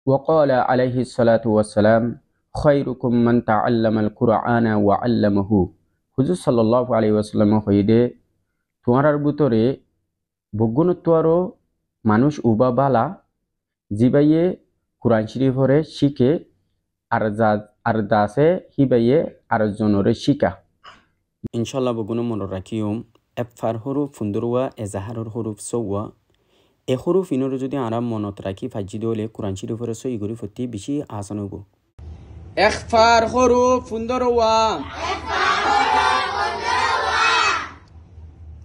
وقال عليه الصلاة والسلام خيركم من تعلم القرآن وعلمه হুজুর সাল্লাল্লাহু আলাইহি ওয়াসাল্লাম হইদে তোমার ভিতরে বগুণত্বরো মানুষ উবা বালা জিবাইয়ে কুরআন শরীফরে শিখে আর দাসে হিবাইয়ে আর জনরে শিকা ইনশাআল্লাহ বগুণ মনে রাখিওম এফার হরুফ ফুন্দরওয়া এজাহারর হরুফ সওয়া এ হরুফ ইনরে যদি আরাম মনত রাখি ফাজি দলে কুরআন শরীফরে সই গরি ফতি বেশি আসান হবো এখফার হরুফ ফুন্দরওয়া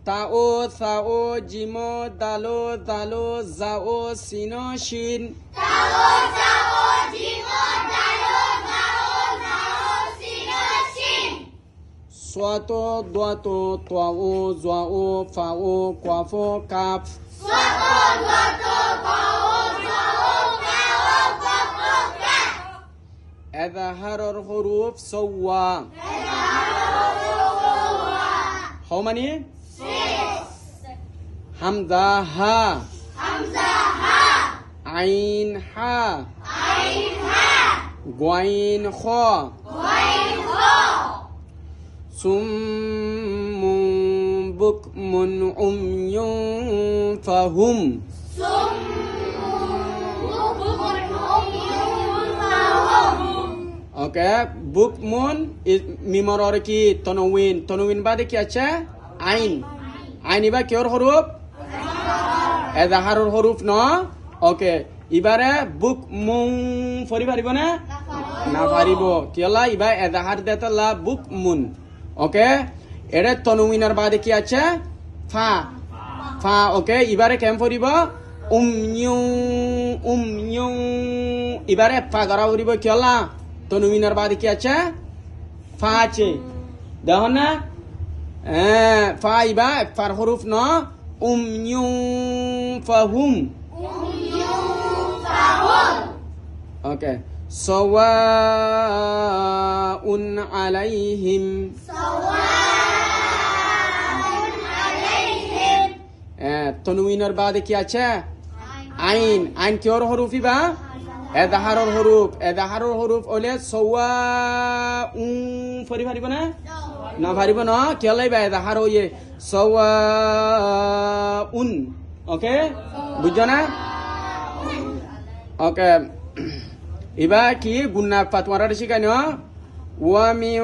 তাও সাও জিমো দালো দালো জাও সিনো শিন তাও সাও জিমো দালো জাও জাও সিনো শিন সাতো দাতো তাও জাও ফাও কাফো কাফ সাতো দাতো তাও জাও ফাও কাফো calf এজাহারর হরুফ সওয়া how many Hamza ha Ain ha Gwain kha Summun bukmun umyun fahum Okay, bukmun is mimoror ki tanwin bade ki acha ain iba kior huruf এজাহারর হরুফ ন ওকে ইবারে বুক মুং ফরি পারিব না না পারিব কিলা ইবা এজাহার দেতলা বুক মুন ওকে এরে তনউইনার বাদে কি আছে ফা ফা ওকে ইবারে কেম ফরিব উমনিউ ইবারে ফা গরা ফরিব কিলা তনউইনার বাদে কি আছে ফা আছে দেখো না ফা ইবা ফার হরুফ ন fahum okay sawaun alaihim tanwinর বাদে কি আছে আইন কির হরুফি বা এজাহারর হরুফ ওলে সাওয়াউন ফরি পারিব না পারিব না কি লাইবা এজাহার হইয়ে সাওয়াউন ওকে বুঝছো না ওকে এবার কি গুন্না ফাতওয়ারা শিখাই না ওয়া মিন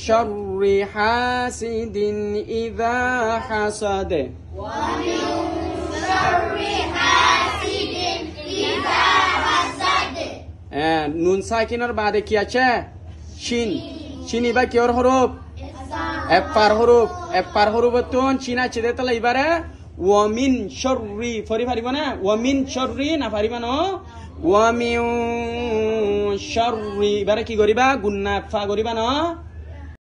শাররি হাসিদিন ইযা হাসাদ ওয়া মিন শাররি হাসিদিন ইযা হাসাদ নুন সাকিনের বাদে কি আছে শিন এবার কি হরফ এফার হরুফ তুন চিনা চেদে তাহলে এবারে ওয়ামিন শররি ফরি পারিব না ওয়ামিন শররি না পারিব না ওয়ামিন শররি এবারে কি করিবা গুন্না ফা করিবা না